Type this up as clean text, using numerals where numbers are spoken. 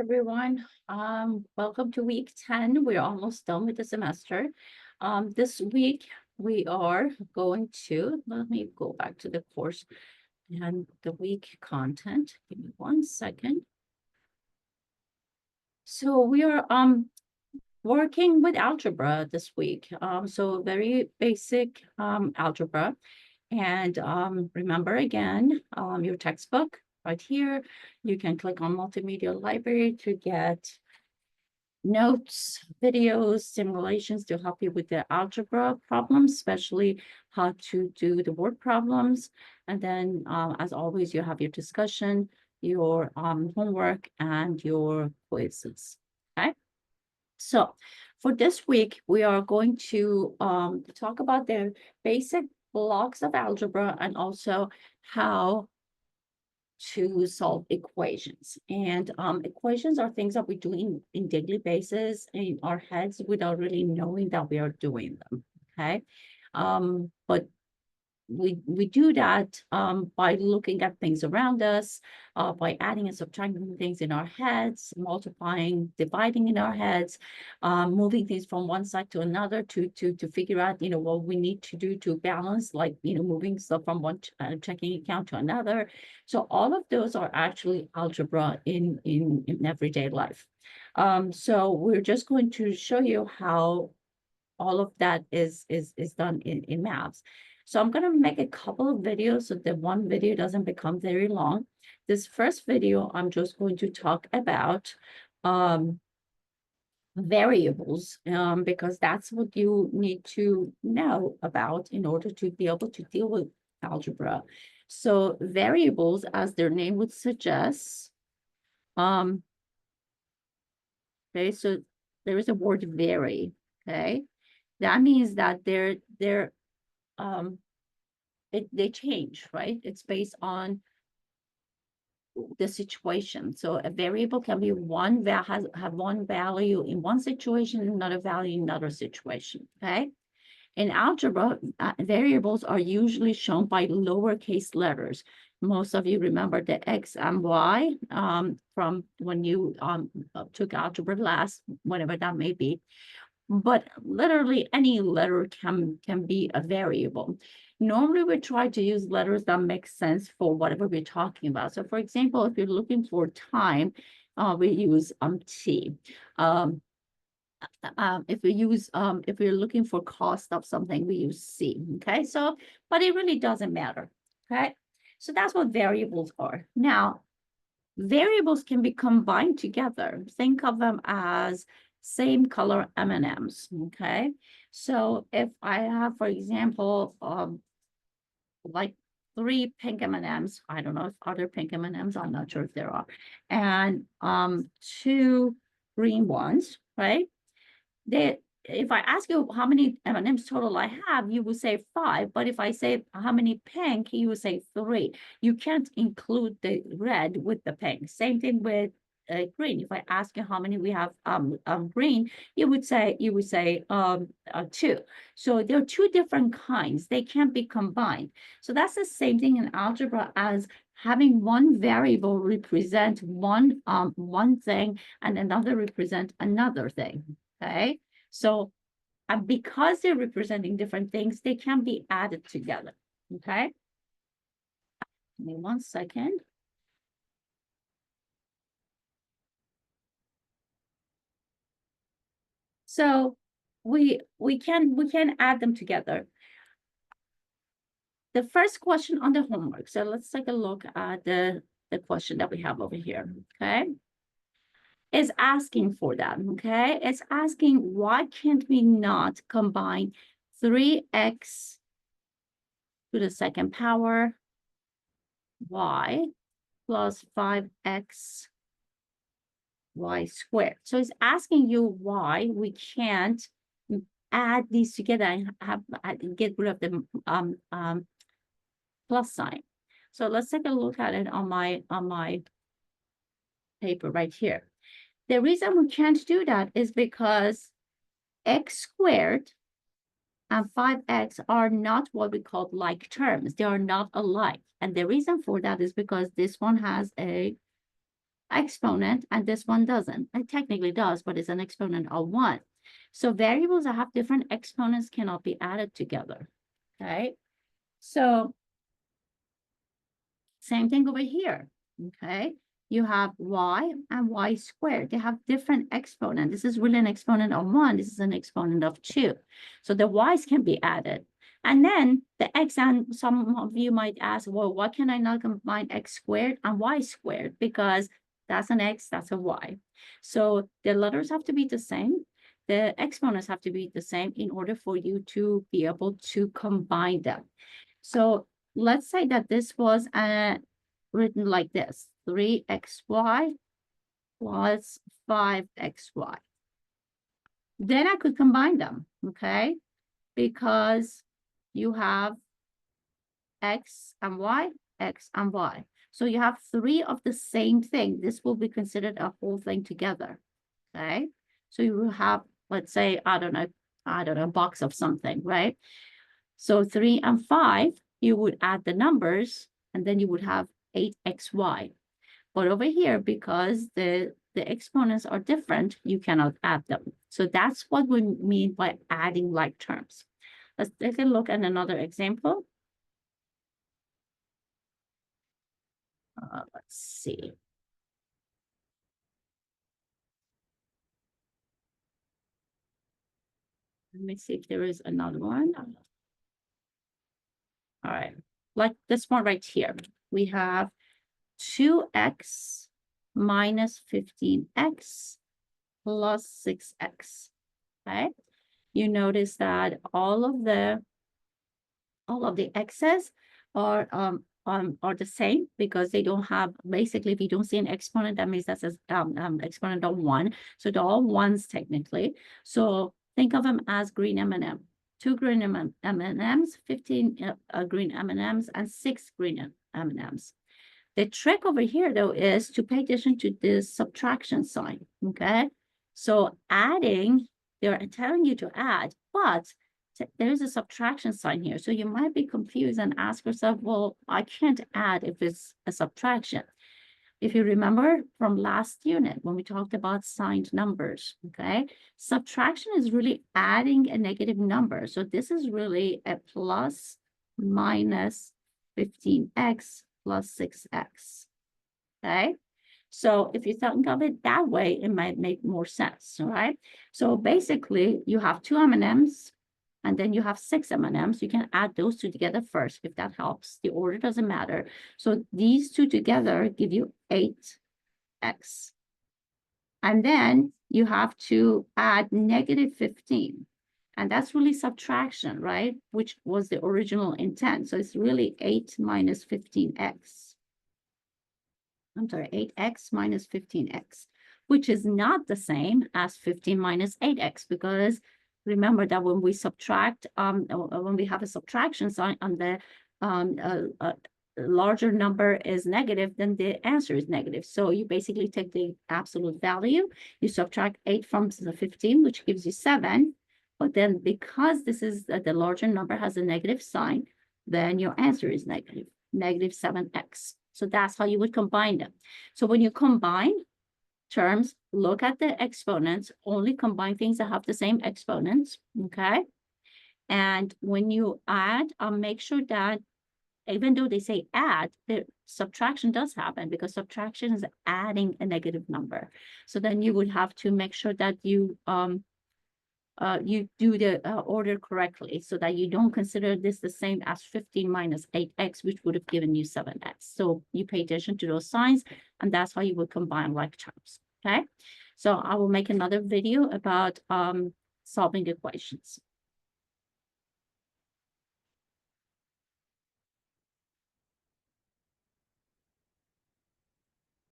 everyone. Welcome to week 10. We're almost done with the semester. This week we are going to, let me go back to the course and the week content. Give me 1 second. So we are working with algebra this week. So very basic algebra. And remember again, your textbook right here. You can click on multimedia library to get notes, videos, simulations to help you with the algebra problems, especially how to do the word problems. And then, as always, you have your discussion, your homework, and your quizzes. Okay. So for this week, we are going to talk about the basic blocks of algebra and also how to solve equations. And equations are things that we do in daily basis in our heads without really knowing that we are doing them. Okay. But we do that by looking at things around us, by adding and subtracting things in our heads, multiplying, dividing in our heads, moving things from one side to another to figure out, what we need to do to balance, like, moving stuff from one checking account to another. So all of those are actually algebra in everyday life. So we're just going to show you how all of that is done in maths. So I'm going to make a couple of videos so that one video doesn't become very long. This first video, I'm just going to talk about variables because that's what you need to know about in order to be able to deal with algebra. So variables, as their name would suggest, okay, so there is a word vary, okay? That means that um they change, right? It's based on the situation. So a variable can be one that have one value in one situation, another value in another situation. Okay. In algebra, variables are usually shown by lowercase letters. Most of you remember the X and Y from when you took algebra last, whatever that may be. But literally any letter can be a variable. Normally, we try to use letters that make sense for whatever we're talking about. So, for example, if you're looking for time, we use T. If we're looking for cost of something, we use C. Okay, so but it really doesn't matter. Okay, so that's what variables are. Now, variables can be combined together. Think of them as same color M&Ms, okay? So if I have, for example, like 3 pink M&Ms, I don't know if other pink M&Ms, I'm not sure if there are, and 2 green ones, right? If I ask you how many M&Ms total I have, you would say 5. But if I say how many pink, you would say 3. You can't include the red with the pink. Same thing with green. If I ask you how many we have green, you would say 2. So there are 2 different kinds. They can't be combined. So that's the same thing in algebra as having one variable represent one thing and another represent another thing. Okay, so because they're representing different things, they can be added together. Okay, give me 1 second. So we can add them together. The first question on the homework. So let's take a look at the question that we have over here. Okay, is asking for that. Okay, it's asking why can't we not combine 3x to the second power y plus 5x y squared. So it's asking you why we can't add these together and get rid of the plus sign. So let's take a look at it on my paper right here. The reason we can't do that is because x squared and 5x are not what we call like terms. They are not alike. And the reason for that is because this one has a exponent and this one doesn't. It technically does, but it's an exponent of 1. So variables that have different exponents cannot be added together, okay? So same thing over here, okay? You have y and y squared. They have different exponents. This is really an exponent of 1. This is an exponent of 2. So the y's can be added. And then the x, and some of you might ask, well, why can I not combine x squared and y squared? Because that's an x, that's a y. So the letters have to be the same. The exponents have to be the same in order for you to be able to combine them. So let's say that this was written like this, 3xy plus 5xy. Then I could combine them, okay? Because you have x and y, x and y. So you have 3 of the same thing. This will be considered a whole thing together, okay? So you will have, let's say, I don't know, a box of something, right? So 3 and 5, you would add the numbers, and then you would have 8xy. But over here, because the exponents are different, you cannot add them. So that's what we mean by adding like terms. Let's take a look at another example. Let's see. Let me see if there is another one. All right, like this one right here. We have 2x minus 15x plus 6x, okay? You notice that all of the x's are the same because they don't have, basically, if you don't see an exponent, that means that's an exponent of 1. So they're all ones technically. So think of them as green M&M. 2 green M&Ms, 15 green M&Ms, and 6 green M&Ms. The trick over here, though, is to pay attention to this subtraction sign, okay? So adding, they're telling you to add, but there is a subtraction sign here. So you might be confused and ask yourself, well, I can't add if it's a subtraction. If you remember from last unit, when we talked about signed numbers, okay? Subtraction is really adding a negative number. So this is really a plus minus 15x plus 6x, okay? So if you think of it that way, it might make more sense, all right? So basically, you have 2 M&Ms, and then you have 6 M&Ms. You can add those two together first, if that helps. The order doesn't matter. So these two together give you 8x. And then you have to add negative 15. And that's really subtraction, right? Which was the original intent. So it's really 8 minus 15x. I'm sorry, 8x minus 15x, which is not the same as 15 minus 8x, because remember that when we subtract, when we have a subtraction sign on the larger number is negative, then the answer is negative. So you basically take the absolute value, you subtract 8 from the 15, which gives you 7. But then because this is the larger number has a negative sign, then your answer is negative 7x. So that's how you would combine them. So when you combine terms, look at the exponents, only combine things that have the same exponents, okay? And when you add, make sure that even though they say add, the subtraction does happen, because subtraction is adding a negative number. So then you would have to make sure that you do the order correctly, so that you don't consider this the same as 15 minus 8x, which would have given you 7x. So you pay attention to those signs, and that's how you would combine like terms, okay? So I will make another video about solving equations.